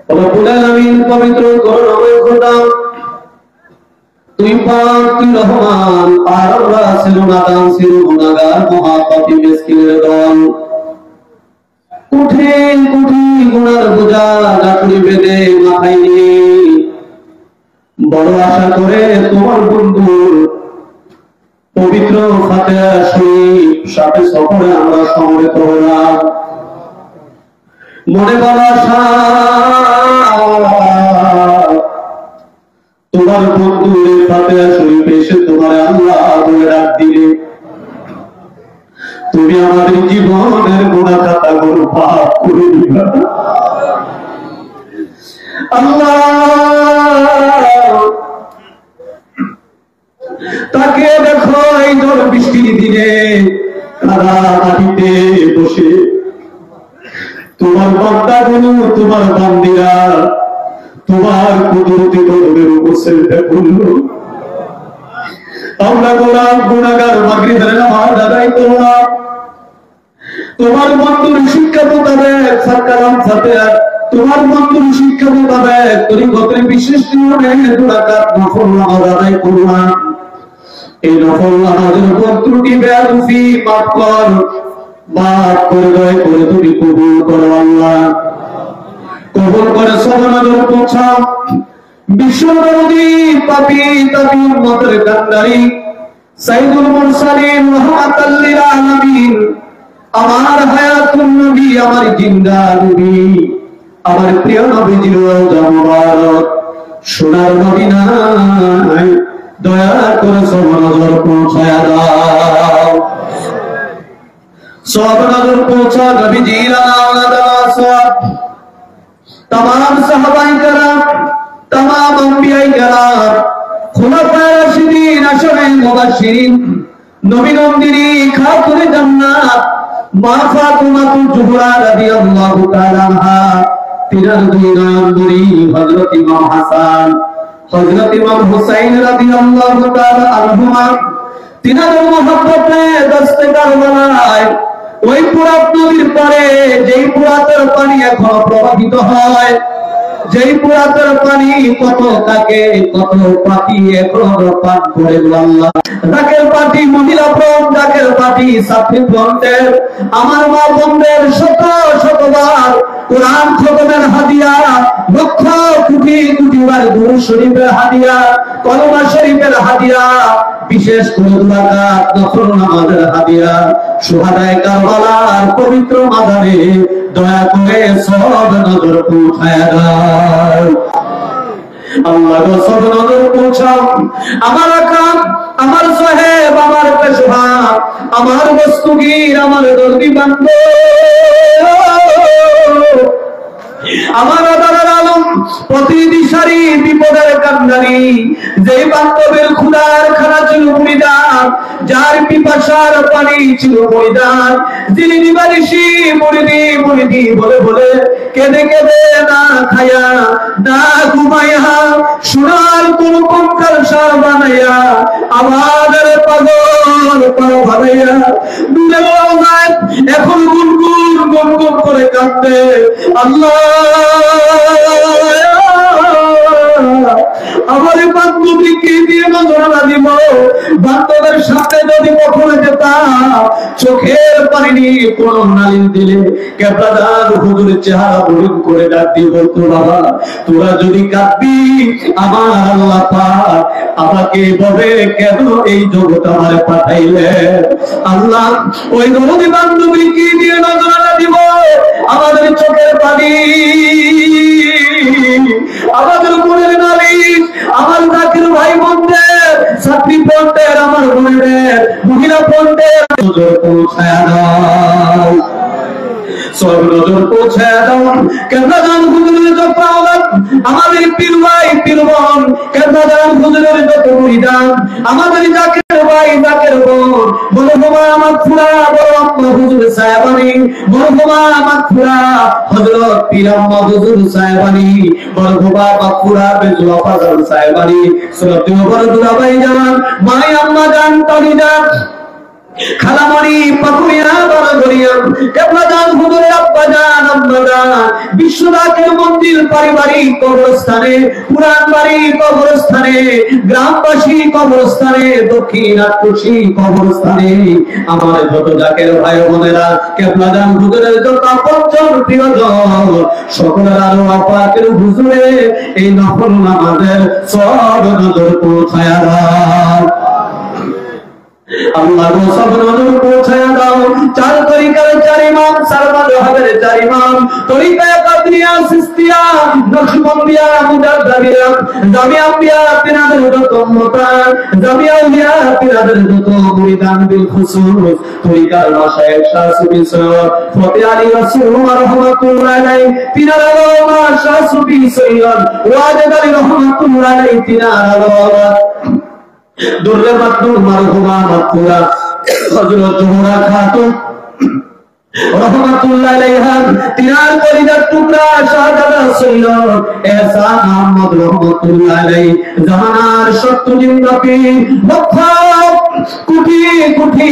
রব্বুল আলামিন পবিত্র করুণাময় খোদা, তুই পাক, তুই রহমান, আর আমরা সিরুনাদান সিরুনাগার মহাপাপী মিসকিনের দল। কঠিন কঠিন গুনার বোঝা গাঁটুরি বেঁধে মাথায় নিয়ে বড় আশা করে তোমার বন্ধুর পবিত্র ফাতিহা শরীফ সাথে সফরে আমরা সমবেত হলাম। মনে বড় আশা, তোমার বন্ধুর ফাতিহা শরীফ এসে তোমার আল্লাহ বলে ডাক দিলে তুমি আমাদের জীবনের গুনাহ খাতা গুলো পাপ করে দিবা। আল্লাহ, তাকে দেখো এই ঝড় বৃষ্টির দিনে কাদা মাটিতে বসে তোমার বান্দাগুলো, তোমার বান্দিরা তোমার কুদরতি দরবারের উপর সেজদা করল। আমরা গোলাম গুনাহগার মাগরিবের নামাজ আদায় করলাম, তোমার বন্ধুর শিক্ষা মোতাবেক সাকালাম ফাতিহা, তোমার বন্ধুর শিক্ষা মোতাবেক তরিকতের বিশেষ নিয়মে দুই রাকাত নফল নামাজ আদায় করলাম। এই নফল নামাজের উপর ত্রুটি বেয়াদবি মাফ কর, মাফ করে দয়া করে তুমি কবুল করো আল্লাহ। কবুল করে সবনাজর পৌঁছাও বিশ্বনবী পাপী তাবী উম্মতের কান্ডারি সাইয়্যিদুল মুরসালিন রাহমাতাল লিল আলামিন, আমার হায়াতুন নবী, আমার জিন্দা নবী, আমার প্রিয় নবীজির রওজা মুবারক সোনার মদিনায় দয়া করে সবনাজর পৌঁছায়া দাও। সবনাজর পৌঁছা নবীজির আওলাদ तमाम साहबाए कराम, तमाम अंबियाए कराम, खुलाफाए राशिदीन, अशरे मुबश्शिरीन, नबी नंदिनी खातुन जन्नत मा फातिमातुल ज़ुहरा রাদিয়াল্লাহু তাআলা আনহা, তিনার দুই নয়নমণি হযরত ইমাম হাসান, হযরত ইমাম হুসাইন রাদিয়াল্লাহু তাআলা আনহুমা, তিনাদের মহব্বতে দস্তে কারবালায় ওই পুরাত নদীর পরে যেই পুরাতের পানি এখন প্রবাহিত হয়, যেই পুরাতের পানি কত কাকে কত পাখি এখন পান করে আল্লাহ। ডাকের পাটি মহিলা ফ্রন্ট, ডাকের পাটি ছাত্রী ফ্রন্টের আমার মা বোনদের শত শতবার কোরআন খতমের হাদিয়া, লক্ষ কোটি কোটি বার দুরূদ শরীফের হাদিয়া, কলমা শরীফের হাদিয়া, বিশেষ করে দুরাকাত নফল নামাজের হাদিয়া, শুহাদায়ে কারবালার পবিত্র মাজারে দয়া করে সব নজর পৌঁছায়া দাও আল্লাহ। গো সব নজর পৌঁছাও আমার আকাম, আমার সাহেব, আমার পেশোয়া, আমার বস্তুগীর, আমার দর্দি বান্দা, আমার আদারের আলম, প্রতিদিশারি বিপদের কান্ডারি, যেই বান্ধবের ক্ষুধার খানা ছিল মরিদান, যার পিপাসার পানি ছিল মরিদান, যিনি নিবারিশি মুরিদি মুরিদি বলে বলে কেঁদে কেঁদে না খায়া না ঘুমাইয়া সোনার কোন কঙ্কাল সার বানাইয়া আমাদের পাগল পাও ভালাইয়া দূরে যায় এখন গুনগুন গুনগুন করে কাঁদবে। আল্লাহ, আমার বান্ধবীকে দিয়ে নজরানা দিব, বান্ধবের সাথে যদি কখনো যেতাম চোখের পানি নিয়ে কোন নালিশ দিলে কেবলাদার হুজুরের চেহারা বরুণ করে ডাক দিয়ে বলতো, বাবা তোরা যদি কাঁদবি আমার আল্লাহ পাক আমাকে বলে কেন এই জগৎ আমার পাঠাইলে। আল্লাহ, ওই নবী বান্ধবীকে দিয়ে নজরানা দিব, আমাদের চোখের পানি, আমাদের মনের নালিশ, আমার জাতির ভাই বোনদের, ছাত্রী বোনদের, আমার বোনদের, মহিলা বোনদের নজর পৌঁছায়া দাও, সব নজর পৌঁছায়া দাও। কেবলাদান হুজুরের যত আওলাদ, আমাদের পীর ভাই পীর বোন, কেবলাদান হুজুরের যত মুরিদান, আমাদের জাকের ভাই জাকের বোন, মরহুমা মাগফুরা বড় আম্মা হুজুর সাহেবানী, মরহুমা মাগফুরা হযরত পীর আম্মা হুজুর সাহেবানী, মরহুমা মাগফুরা বেজুল ফাজল সাহেবানী, শ্রদ্ধেয় বড় দুলাভাই জান, মাই আম্মা জান তানি জান, খালামণি পাকুড়িয়া বারগরিয়া কেবলাজান হুজুরের আব্বাজান আম্মাজান বিশ্বনাথের মন্দির পারিবারিক কবরস্থানে, পুরান বাড়ি কবরস্থানে, গ্রামবাসী কবরস্থানে, দক্ষিণ আটকুশি কবরস্থানে আমার যত জাকের ভাই বোনেরা কেবলাজান হুজুরের যত আপনজন প্রিয়জন সকলের আলো পাকের হুজুরে এই নফল নামাজের সব নজর পৌঁছায়া দাও। আল্লাহ সব নজর পৌঁছায়া দাও। চার তরিকার চার ইমাম, সারওয়ার হাবের চার ইমাম, তরিকা কাদরিয়া, সিস্তিয়া, নকশবন্দিয়া, মুজাদ্দিদিয়া, জামিয়া আম্বিয়া তিনাদের যত উম্মতান, জামিয়া আউলিয়া তিনাদের যত মুরিদান বিল খুসুস, তরিকার মাশায়েখ শাহ সুফি সৈয়দ ফতে আলী রাসূল রাহমাতুল্লাহ আলাইহি তিনার আলোমা, শাহ সুফি সৈয়দ ওয়াজেদ আলী রাহমাতুল্লাহ আলাইহি তিনার আলোমা, দুর্রে মাকদুম মারহুমা মাকফুরা হযরত জোহরা খাতুন রাহমাতুল্লাহ আলাইহা তিনার কলিজার টুকরা শাহজাদা সৈয়দ এহসান আহমদ রাহমাতুল্লাহ আলাইহি জামানার সত্যজিন নবী লক্ষ কোটি কোটি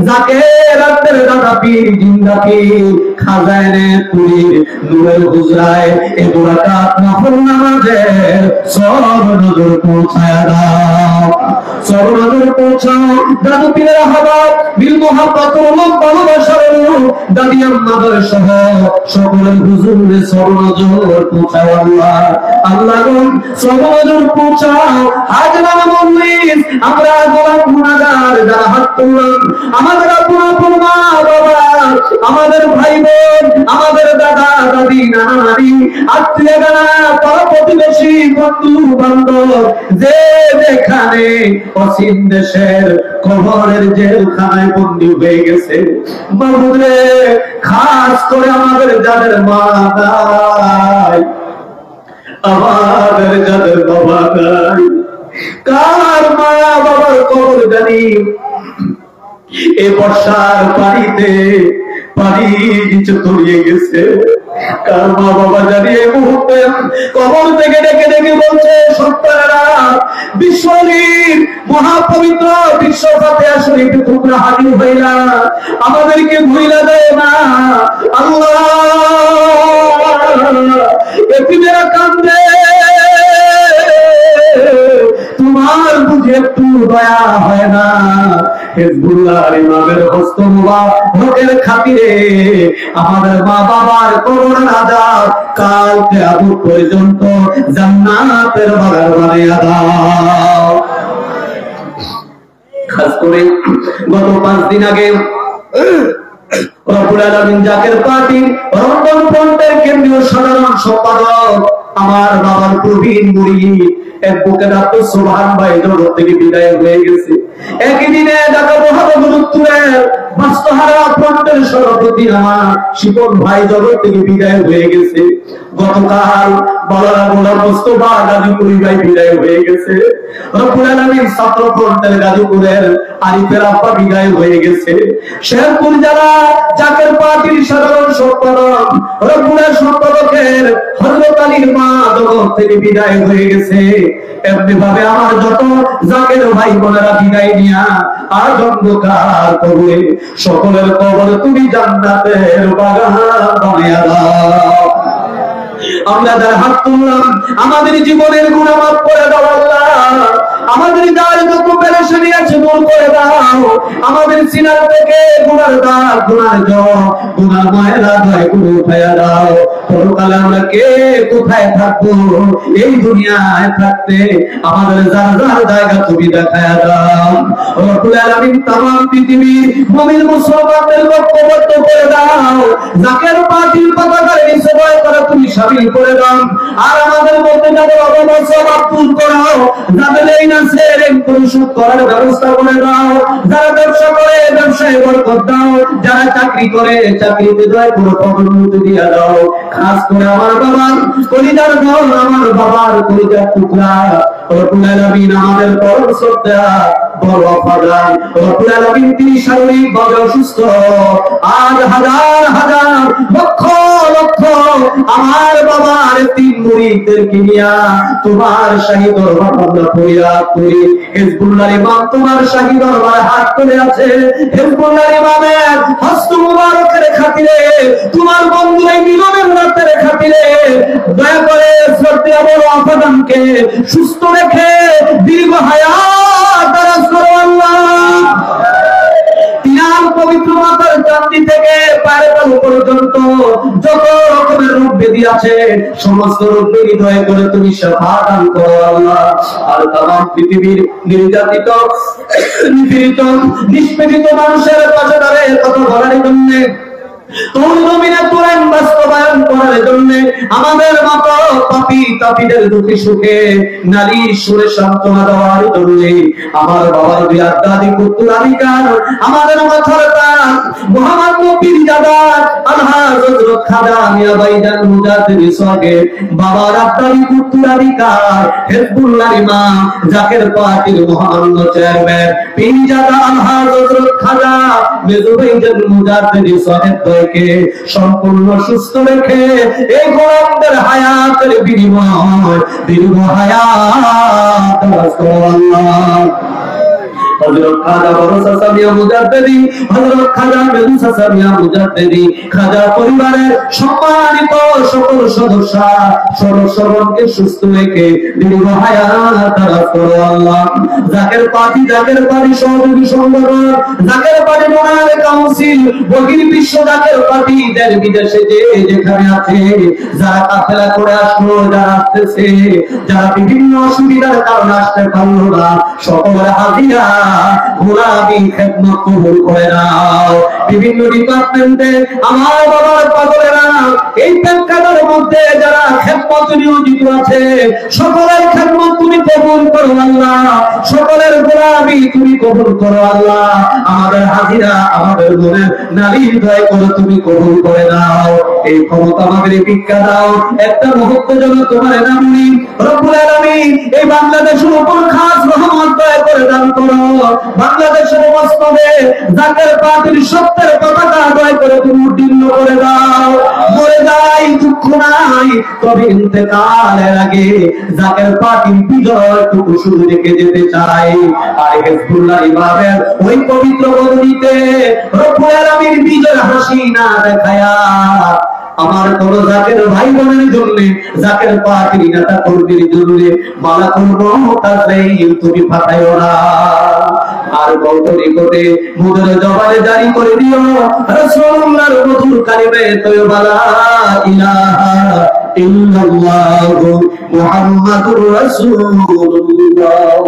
জাকের আব্দের দাদা পীর জিন্দা পীর খাজানে পুরীর নূরের হুজরায় এই দুরাকাত নফল নামাজের সব নজর পৌঁছায়া দাও, সব নজর পৌঁছাও। দাদু পীরের হাওয়া বিল মোহাব্বত ও ভালোবাসার দাদি আম্মাদের সহ সকলের হুজুরে সব নজর পৌঁছাও। আল্লাহ আল্লাহ গো সব নজর পৌঁছাও। হাজরা মজলিস আমরা গোলাম গুনাহগার যারা হাত তুললাম, আমাদের আপন মা বাবা, আমাদের ভাই বোন, আমাদের দাদা দাদি নানা নানি, আত্মীয় পাড়া প্রতিবেশী, বন্ধু বান্ধব যে যেখানে অসীম দেশের কবরের জেলখানায় বন্দী হয়ে গেছে, বাবুরে খাস করে আমাদের যাদের মা নাই, আমাদের যাদের বাবা নাই, কার মা বাবার কবর জানি এ বর্ষার পানিতে পানি নিচে তলিয়ে গেছে, কার মা বাবা জানি এই মুহূর্তে কবর থেকে ডেকে ডেকে বলছে সন্তানেরা বিশ্বরীর মহাপবিত্র বিশ্ব ফাতিহা শরীফে তোমরা হাজির হইলা, আমাদেরকে ভুইলা দেয় না। আল্লাহ এতিমেরা কান্দে, তোমার বুঝে একটু দয়া হয় না। হিজবুল্লাহর ইমামের হস্ত মুবারকের খাতিরে আমাদের মা বাবার কবর আযাব কাল কিয়ামত পর্যন্ত জান্নাতের বাগান বানাইয়া দাও। খাস করে গত 5 দিন আগে রব্বুল আলামিন জাকের পার্টি রমজান ফ্রন্টের কেন্দ্রীয় সাধারণ সম্পাদক আমার বাবার প্রবীণ মুরিদ অ্যাডভোকেট আব্দুল সুবহান ভাই জগৎ থেকে বিদায় হয়ে গেছে। একই দিনে ঢাকা মহানগর উত্তরের বাস্তহারা ফ্রন্টের সভাপতি আমার শিপন ভাই জগৎ থেকে বিদায় হয়ে গেছে। গতকাল বালারা গোলাম মোস্তফা গাজীপুরি ভাই বিদায় হয়ে গেছে। রব্বুল আলামিন ছাত্র ফ্রন্টের গাজীপুরের আরিফের আব্বা বিদায় হয়ে গেছে। শেরপুর জেলা জাকের পার্টির সাধারণ সম্পাদক রব্বুলের সম্পাদকের হযরত আলীর মা জগৎ থেকে বিদায় হয়ে গেছে। এমনি ভাবে আমার যত জাকের ভাই বোনেরা বিদায় নিয়া আর অন্ধকার কবরে সকলের কবর তুমি জান্নাতের বাগান বানায়া দাও। আমরা যারা হাত তুললাম আমাদের জীবনের গুনাহ মাফ করে দাও আল্লাহ, আমাদের যার যত পেরেশানি আছে দূর করে দাও, আমাদের সিনার থেকে গুনার দাগ গুনার জল গুনার ময়লা দয়গুলো উঠাইয়া দাও। পরকালে আমরা কে কোথায় থাকবো, এই দুনিয়ায় থাকতে আমাদের যার যার জায়গা তুমি দেখায়া দাও। রব্বুল আলামিন तमाम পৃথিবীর মুমিন মুসলমানদের ঐক্যবদ্ধ করে দাও, জাকের পার্টির পতাকার নিচে বয় করে তুমি শামিল করে দাও। আর আমাদের মধ্যে যাদের অবস্থা দূর করো, যাদের এই নাসের পরিশোধ করার ব্যবস্থা করে দাও, যারা ব্যবসা করে ব্যবসায় বরকত দাও, যারা চাকরি করে চাকরিতে দয়া করে পদোন্নতি দিয়ে দাও। খাস করে আমার বাবার কলিজার দল, আমার বাবার কলিজার টুকরা রব্বুল আলামিন আমাদের পরম শ্রদ্ধা বড় ওয়াফাদার রব্বুল আলামিন তিনি শারীরিকভাবে অসুস্থ। আজ হাজার হাজার লক্ষ লক্ষ আমার বাবার তিন মুরিদদেরকে নিয়া তোমার শাহী দরবার আমরা ফরিয়াদ করি। হিজবুল্লাহর ইমাম তোমার শাহী দরবারে হাত তুলে আছে। হিজবুল্লাহর ইমামের হস্ত মুবারকের খাতিরে, তোমার বন্ধু এই মিলনের রাতের খাতিরে দয়া করে শ্রদ্ধেয় বড় ওয়াফাদারকে সুস্থ রেখে দীর্ঘ হায়াত দারাজ করো আল্লাহ। তিনার পবিত্র মাতার চাঁদি থেকে পায়ের তালু পর্যন্ত যত রকমের রোগ ব্যাধি আছে সমস্ত রোগ ব্যাধি দয়া করে তুমি শিফা দান করো আল্লাহ। আর তামাম পৃথিবীর নির্যাতিত নিপীড়িত নিষ্পেষিত মানুষের পাশে দাঁড়িয়ে কথা বলার জন্য বাস্তবায়ন করার জন্য আমাদের মতো পাপী তাপীদের দুঃখে সুখে নারী সুরে সান্ত্বনা দেওয়ার জন্য আমার বাবার বিয়াদাদি পুত্রাধিকার আমাদের মাথার তাজ মুহাম্মদ পীরজাদা আলহাজ হযরত খাজা মিয়া ভাইজান মুজাদ্দিদ সাহেব বাবার আব্দালি পুত্রাধিকার হিজবুল্লাহর ইমাম জাকের পার্টির মহামান্য চেয়ারম্যান পীরজাদা আলহাজ হযরত খাজা মেজো ভাইজান মুজাদ্দিদ সাহেব কে সম্পূর্ণ সুস্থ রেখে এই গোলামদের হায়াতের বিনিময় দীর্ঘ হায়াত আল্লাহ। হযরত খাজা বরসা সামিয়া মুজাদ্দিদি, হযরত খাজা মেদুসা সামিয়া মুজাদ্দিদি, খাজা পরিবারের সম্মানিত সকল সদস্যকে সুস্থ রেখে দীর্ঘ হায়াত দারাজ করো আল্লাহ। জাকের পার্টি সহযোগী সংগঠন, জাকের পার্টি মনার কাউন্সিল, বহির বিশ্ব জাকের পার্টি দেশ বিদেশে যেখানে আছে, যারা কাফেলা করে আসলো, যারা আসতেছে, যারা বিভিন্ন অসুবিধার কারণে আসতে পারলো না, সকলের হাজিরা গোলামি খেদমত কবুল করে নাও। বিভিন্ন ডিপার্টমেন্টে আমার বাবার পাগলেরা এই প্রেক্ষাপটের মধ্যে যারা খেদমত নিয়োজিত আছে সকলের খেদমত তুমি কবুল করো আল্লাহ, সকলের গোলামি তুমি কবুল করো আল্লাহ। আমাদের হাজিরা আমাদের মনের নারীর দয়া করে তুমি কবুল করে নাও। এই ক্ষমতা আমাদের ভিক্ষা দাও, একটা মুহূর্ত যেন তোমার নামনি রব্বুল আলামিন এই বাংলাদেশের উপর খাস রহমত দয়া করে দান করো। বাংলাদেশের মসনদে জাকের পার্টির সত্যের পতাকা দয়া করে তুমি উড্ডীন করে দাও। মরে যাই দুঃখ নাই, তবে ইন্তেকালের আগে জাকের পার্টির বিজয়টুকু শুধু রেখে যেতে চাই। আর হিজবুল্লাহর ইমামের ওই পবিত্র বদনিতে রব্বুল আলামিন বিজয় হাসি না দেখায়া আমার কোন জাকের ভাই বোনের জন্য, জাকের পার্টির নেতা কর্মীর জন্য মালাকুল মউত আজরাইল তুমি পাঠাইও না। আর কত নিকটে মুদের জবানে জারি করে দিও রাসূলুল্লাহর মধুর কালিমে তয়্যবা লা ইলাহা ইল্লাল্লাহু মুহাম্মাদুর রাসূলুল্লাহ।